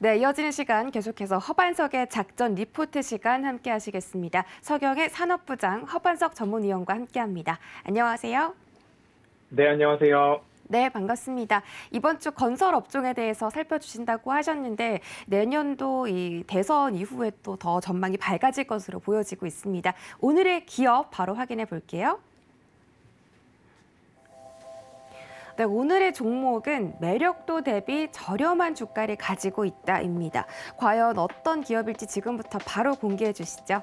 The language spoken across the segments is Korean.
네, 이어지는 시간 계속해서 허반석의 작전 리포트 시간 함께 하시겠습니다. 서경의 산업부장 허반석 전문위원과 함께합니다. 안녕하세요. 네, 안녕하세요. 네, 반갑습니다. 이번 주 건설 업종에 대해서 살펴주신다고 하셨는데 내년도 이 대선 이후에 또 더 전망이 밝아질 것으로 보여지고 있습니다. 오늘의 기업 바로 확인해 볼게요. 네, 오늘의 종목은 매력도 대비 저렴한 주가를 가지고 있다입니다. 과연 어떤 기업일지 지금부터 바로 공개해 주시죠.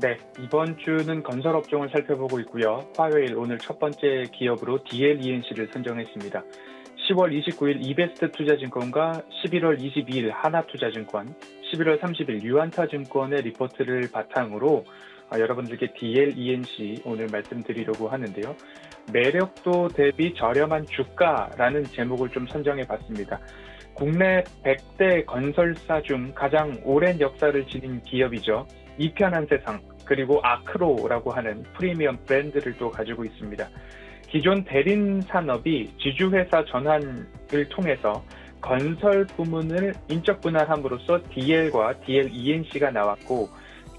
네, 이번 주는 건설 업종을 살펴보고 있고요. 화요일 오늘 첫 번째 기업으로 DLENC를 선정했습니다. 10월 29일 이베스트 투자증권과 11월 22일 하나투자증권, 11월 30일 유안타증권의 리포트를 바탕으로 여러분들께 DLENC 오늘 말씀드리려고 하는데요. 매력도 대비 저렴한 주가라는 제목을 좀 선정해 봤습니다. 국내 100대 건설사 중 가장 오랜 역사를 지닌 기업이죠. 이편한 세상, 그리고 아크로라고 하는 프리미엄 브랜드를 또 가지고 있습니다. 기존 대림 산업이 지주회사 전환을 통해서 건설 부문을 인적 분할함으로써 DL과 DLENC가 나왔고,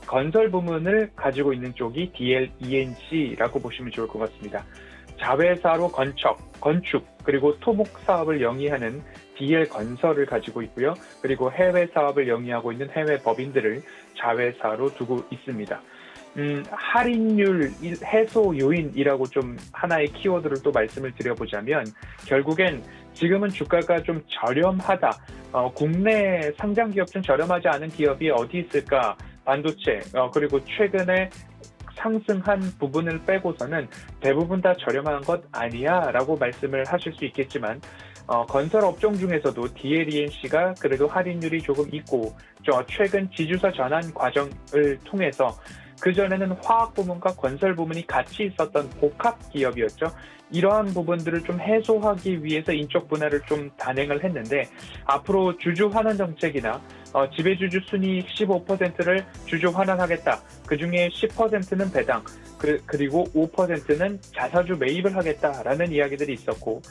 건설 부문을 가지고 있는 쪽이 DLENC라고 보시면 좋을 것 같습니다. 자회사로 건축, 그리고 토목 사업을 영위하는 DL건설을 가지고 있고요. 그리고 해외 사업을 영위하고 있는 해외 법인들을 자회사로 두고 있습니다. 할인율 해소 요인이라고 좀 하나의 키워드를 또 말씀을 드려보자면, 결국엔 지금은 주가가 좀 저렴하다. 국내 상장 기업 중 저렴하지 않은 기업이 어디 있을까? 반도체, 그리고 최근에 상승한 부분을 빼고서는 대부분 다 저렴한 것 아니야 라고 말씀을 하실 수 있겠지만, 건설 업종 중에서도 DLENC가 그래도 할인율이 조금 있고, 최근 지주사 전환 과정을 통해서 그전에는 화학 부문과 건설 부문이 같이 있었던 복합 기업이었죠. 이러한 부분들을 좀 해소하기 위해서 인적 분할을 좀 단행을 했는데, 앞으로 주주 환원 정책이나 지배주주 순이익 15%를 주주 환원하겠다. 그중에 10%는 배당, 그리고 5%는 자사주 매입을 하겠다라는 이야기들이 있었고,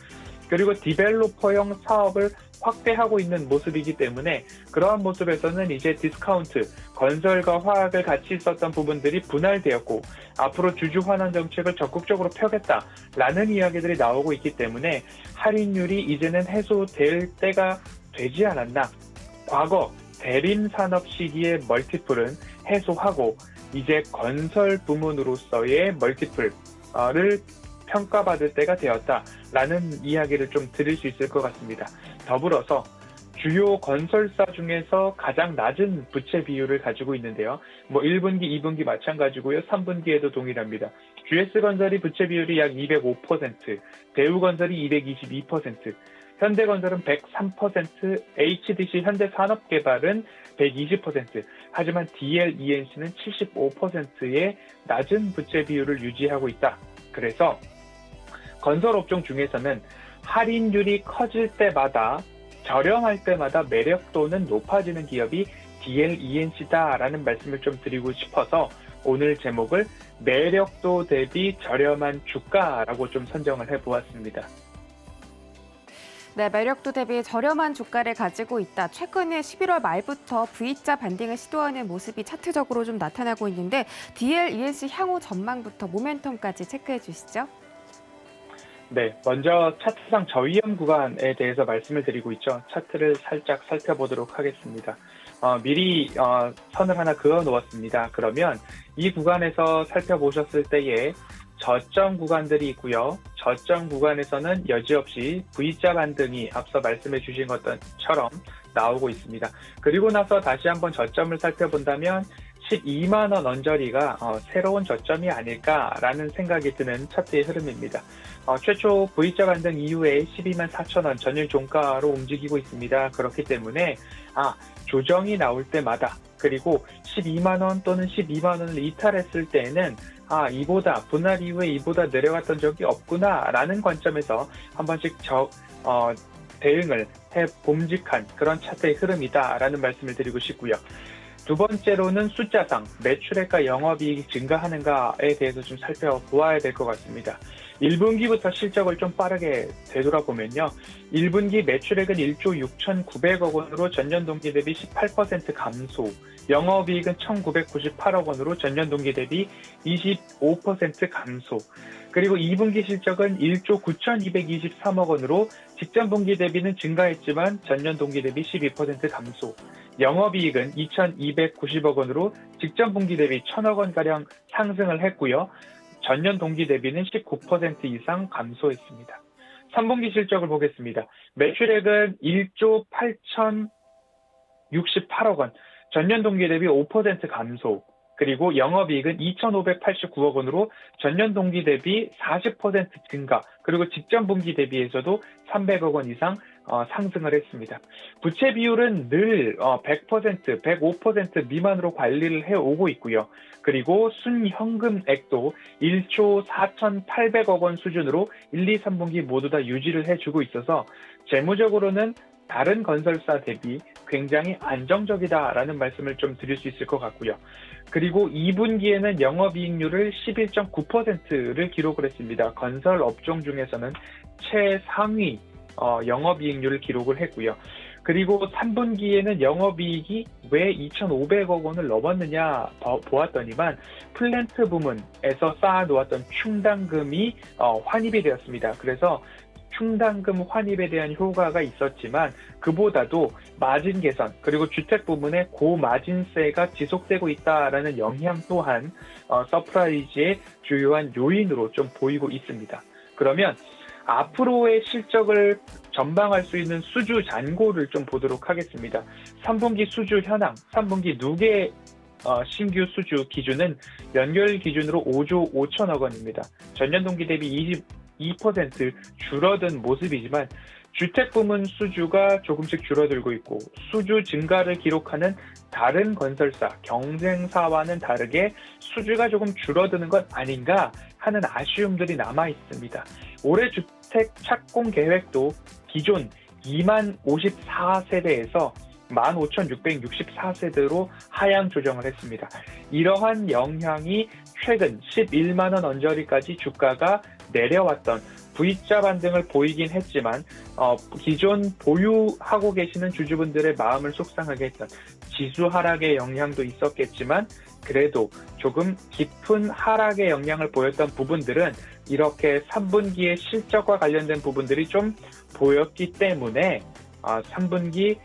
그리고 디벨로퍼형 사업을 확대하고 있는 모습이기 때문에 그러한 모습에서는 이제 디스카운트, 건설과 화학을 같이 있었던 부분들이 분할되었고, 앞으로 주주 환원 정책을 적극적으로 펴겠다라는 이야기들이 나오고 있기 때문에 할인율이 이제는 해소될 때가 되지 않았나. 과거 대림 산업 시기의 멀티플은 해소하고 이제 건설 부문으로서의 멀티플을 평가받을 때가 되었다라는 이야기를 좀 드릴 수 있을 것 같습니다. 더불어서 주요 건설사 중에서 가장 낮은 부채 비율을 가지고 있는데요. 1분기, 2분기 마찬가지고요. 3분기에도 동일합니다. GS건설이 부채 비율이 약 205%, 대우건설이 222%, 현대건설은 103%, HDC 현대산업개발은 120%, 하지만 DLENC는 75%의 낮은 부채 비율을 유지하고 있다. 그래서 건설업종 중에서는 할인율이 커질 때마다, 저렴할 때마다 매력도는 높아지는 기업이 DLENC다라는 말씀을 좀 드리고 싶어서 오늘 제목을 매력도 대비 저렴한 주가라고 좀 선정을 해보았습니다. 네, 매력도 대비 저렴한 주가를 가지고 있다. 최근에 11월 말부터 V자 반등을 시도하는 모습이 차트적으로 좀 나타나고 있는데 DLENC 향후 전망부터 모멘텀까지 체크해 주시죠. 네, 먼저 차트상 저위험 구간에 대해서 말씀을 드리고 있죠. 차트를 살짝 살펴보도록 하겠습니다. 미리 선을 하나 그어 놓았습니다. 그러면 이 구간에서 살펴보셨을 때에 저점 구간들이 있고요. 저점 구간에서는 여지없이 V자 반등이 앞서 말씀해 주신 것처럼 나오고 있습니다. 그리고 나서 다시 한번 저점을 살펴본다면 12만 원 언저리가 새로운 저점이 아닐까라는 생각이 드는 차트의 흐름입니다. 최초 V자 반등 이후에 12만 4천 원 전일 종가로 움직이고 있습니다. 그렇기 때문에 조정이 나올 때마다, 그리고 12만 원 또는 12만 원을 이탈했을 때에는 이보다 분할 이후에 이보다 내려갔던 적이 없구나라는 관점에서 한 번씩 대응을 해 봄직한 그런 차트의 흐름이다라는 말씀을 드리고 싶고요. 두 번째로는 숫자상 매출액과 영업이익이 증가하는가에 대해서 좀 살펴보아야 될 것 같습니다. 1분기부터 실적을 좀 빠르게 되돌아보면요. 1분기 매출액은 1조 6,900억 원으로 전년 동기 대비 18% 감소, 영업이익은 1,998억 원으로 전년 동기 대비 25% 감소, 그리고 2분기 실적은 1조 9,223억 원으로 직전 분기 대비는 증가했지만 전년 동기 대비 12% 감소, 영업이익은 2,290억 원으로 직전 분기 대비 1,000억 원가량 상승을 했고요. 전년 동기 대비는 19% 이상 감소했습니다. 3분기 실적을 보겠습니다. 매출액은 1조 8,068억 원, 전년 동기 대비 5% 감소, 그리고 영업이익은 2,589억 원으로 전년 동기 대비 40% 증가, 그리고 직전 분기 대비해서도 300억 원 이상 상승을 했습니다. 부채 비율은 늘 100%, 105% 미만으로 관리를 해오고 있고요. 그리고 순현금액도 1조 4,800억 원 수준으로 1, 2, 3분기 모두 다 유지를 해주고 있어서 재무적으로는 다른 건설사 대비 굉장히 안정적이다라는 말씀을 좀 드릴 수 있을 것 같고요. 그리고 2분기에는 영업이익률을 11.9%를 기록을 했습니다. 건설 업종 중에서는 최상위 영업이익률을 기록을 했고요. 그리고 3분기에는 영업이익이 왜 2,500억 원을 넘었느냐 보았더니만 플랜트 부문에서 쌓아놓았던 충당금이 환입이 되었습니다. 그래서 충당금 환입에 대한 효과가 있었지만 그보다도 마진 개선 그리고 주택 부문의 고마진세가 지속되고 있다라는 영향 또한 서프라이즈의 주요한 요인으로 좀 보이고 있습니다. 그러면 앞으로의 실적을 전망할 수 있는 수주 잔고를 좀 보도록 하겠습니다. 3분기 수주 현황, 3분기 누계 신규 수주 기준은 연결 기준으로 5조 5천억 원입니다. 전년 동기 대비 22% 줄어든 모습이지만 주택 부문 수주가 조금씩 줄어들고 있고 수주 증가를 기록하는 다른 건설사, 경쟁사와는 다르게 수주가 조금 줄어드는 것 아닌가 하는 아쉬움들이 남아 있습니다. 올해 주택 착공 계획도 기존 2만 54세대에서 15,664세대로 하향 조정을 했습니다. 이러한 영향이 최근 11만 원 언저리까지 주가가 내려왔던 V자 반등을 보이긴 했지만 기존 보유하고 계시는 주주분들의 마음을 속상하게 했던 지수 하락의 영향도 있었겠지만 그래도 조금 깊은 하락의 영향을 보였던 부분들은 이렇게 3분기의 실적과 관련된 부분들이 좀 보였기 때문에 3분기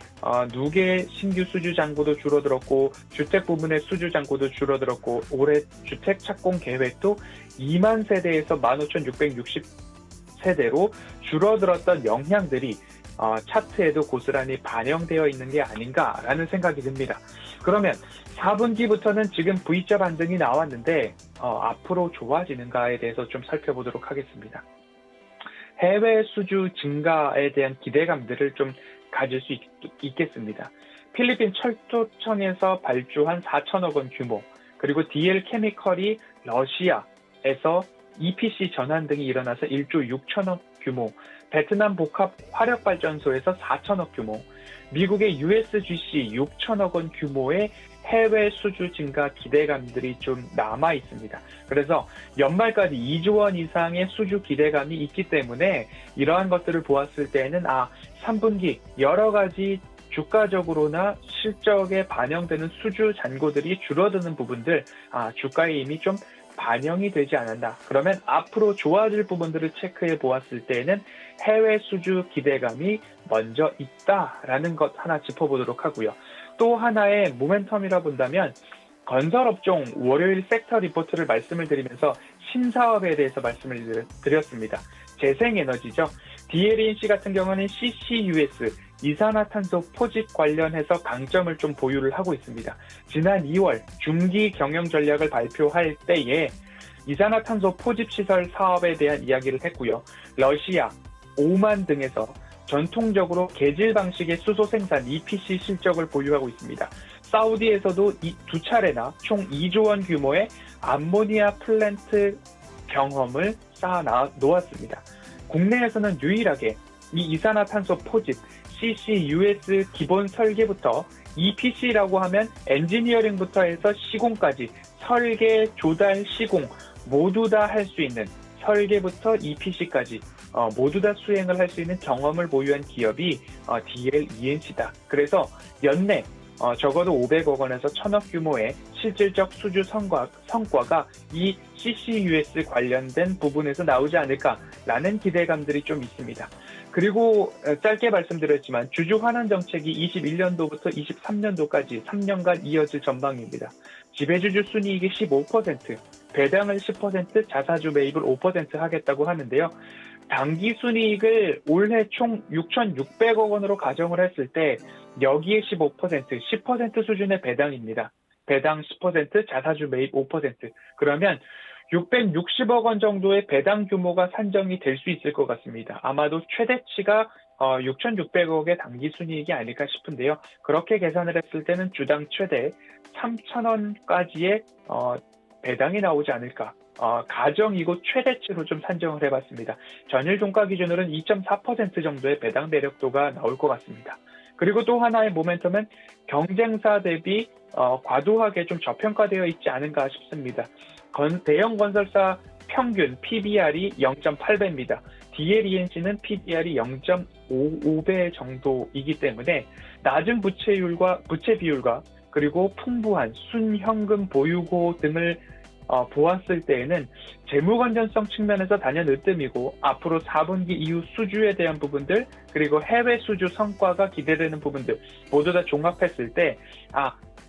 누계 신규 수주 잔고도 줄어들었고 주택 부문의 수주 잔고도 줄어들었고 올해 주택 착공 계획도 2만 세대에서 15,660세대로 줄어들었던 영향들이 차트에도 고스란히 반영되어 있는 게 아닌가라는 생각이 듭니다. 그러면 4분기부터는 지금 V자 반등이 나왔는데 앞으로 좋아지는가에 대해서 좀 살펴보도록 하겠습니다. 해외 수주 증가에 대한 기대감들을 좀 가질 수 있겠습니다. 필리핀 철도청에서 발주한 4천억 원 규모, 그리고 DL 케미컬이 러시아에서 EPC 전환 등이 일어나서 1조 6천억 규모, 베트남 복합 화력발전소에서 4천억 규모, 미국의 USGC 6천억 원 규모의 해외 수주 증가 기대감들이 좀 남아 있습니다. 그래서 연말까지 2조 원 이상의 수주 기대감이 있기 때문에 이러한 것들을 보았을 때는 3분기 여러 가지 주가적으로나 실적에 반영되는 수주 잔고들이 줄어드는 부분들 주가에 이미 좀 반영이 되지 않았나. 그러면 앞으로 좋아질 부분들을 체크해 보았을 때는 해외 수주 기대감이 먼저 있다라는 것 하나 짚어보도록 하고요. 또 하나의 모멘텀이라 본다면 건설업종 월요일 섹터 리포트를 말씀을 드리면서 신사업에 대해서 말씀을 드렸습니다. 재생에너지죠. DLENC 같은 경우는 CCUS, 이산화탄소 포집 관련해서 강점을 좀 보유를 하고 있습니다. 지난 2월 중기 경영 전략을 발표할 때에 이산화탄소 포집 시설 사업에 대한 이야기를 했고요. 러시아, 오만 등에서 전통적으로 계질 방식의 수소 생산 EPC 실적을 보유하고 있습니다. 사우디에서도 두 차례나 총 2조 원 규모의 암모니아 플랜트 경험을 쌓아 놓았습니다. 국내에서는 유일하게 이 이산화탄소 포집 CCUS 기본 설계부터 EPC라고 하면 엔지니어링부터 해서 시공까지 설계, 조달, 시공 모두 다 할 수 있는 설계부터 EPC까지 모두 다 수행을 할 수 있는 경험을 보유한 기업이 DLENC다. 그래서 연내 적어도 500억 원에서 1000억 규모의 실질적 수주 성과가 이 CCUS 관련된 부분에서 나오지 않을까라는 기대감들이 좀 있습니다. 그리고 짧게 말씀드렸지만 주주 환원 정책이 21년도부터 23년도까지 3년간 이어질 전망입니다. 지배주주 순이익이 15%, 배당을 10%, 자사주 매입을 5% 하겠다고 하는데요. 당기 순이익을 올해 총 6,600억 원으로 가정을 했을 때 여기에 10% 수준의 배당입니다. 배당 10%, 자사주 매입 5%. 그러면 660억 원 정도의 배당 규모가 산정이 될 수 있을 것 같습니다. 아마도 최대치가 6,600억의 당기 순이익이 아닐까 싶은데요. 그렇게 계산을 했을 때는 주당 최대 3,000원까지의 배당이 나오지 않을까. 가정이고 최대치로 좀 산정을 해봤습니다. 전일 종가 기준으로는 2.4% 정도의 배당 매력도가 나올 것 같습니다. 그리고 또 하나의 모멘텀은 경쟁사 대비 과도하게 좀 저평가되어 있지 않은가 싶습니다. 대형 건설사 평균 PBR이 0.8배입니다. DLENC는 PBR이 0.55배 정도이기 때문에 낮은 부채 비율과 그리고 풍부한 순현금 보유고 등을 보았을 때에는 재무 건전성 측면에서 단연 으뜸이고 앞으로 4분기 이후 수주에 대한 부분들 그리고 해외 수주 성과가 기대되는 부분들 모두 다 종합했을 때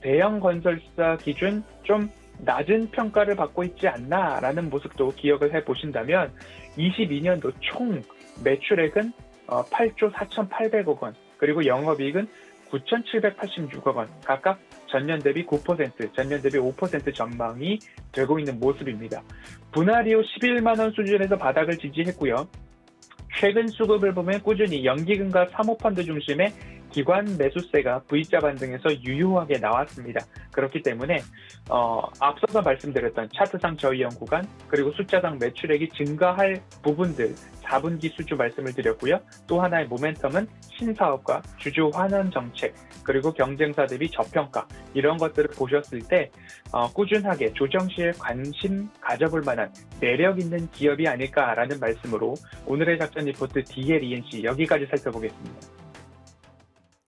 대형 건설사 기준 좀 낮은 평가를 받고 있지 않나라는 모습도 기억을 해보신다면 22년도 총 매출액은 8조 4,800억 원 그리고 영업이익은 9,786억 원 각각 전년 대비 9%, 전년 대비 5% 전망이 되고 있는 모습입니다. 분할 이후 11만 원 수준에서 바닥을 지지했고요. 최근 수급을 보면 꾸준히 연기금과 사모펀드 중심의 기관 매수세가 V자 반등에서 유효하게 나왔습니다. 그렇기 때문에 앞서서 말씀드렸던 차트상 저이형 구간 그리고 숫자상 매출액이 증가할 부분들 4분기 수주 말씀을 드렸고요. 또 하나의 모멘텀은 신사업과 주주 환원 정책 그리고 경쟁사 대비 저평가 이런 것들을 보셨을 때 꾸준하게 조정 시에 관심 가져볼 만한 매력 있는 기업이 아닐까라는 말씀으로 오늘의 작전 리포트 DLENC 여기까지 살펴보겠습니다.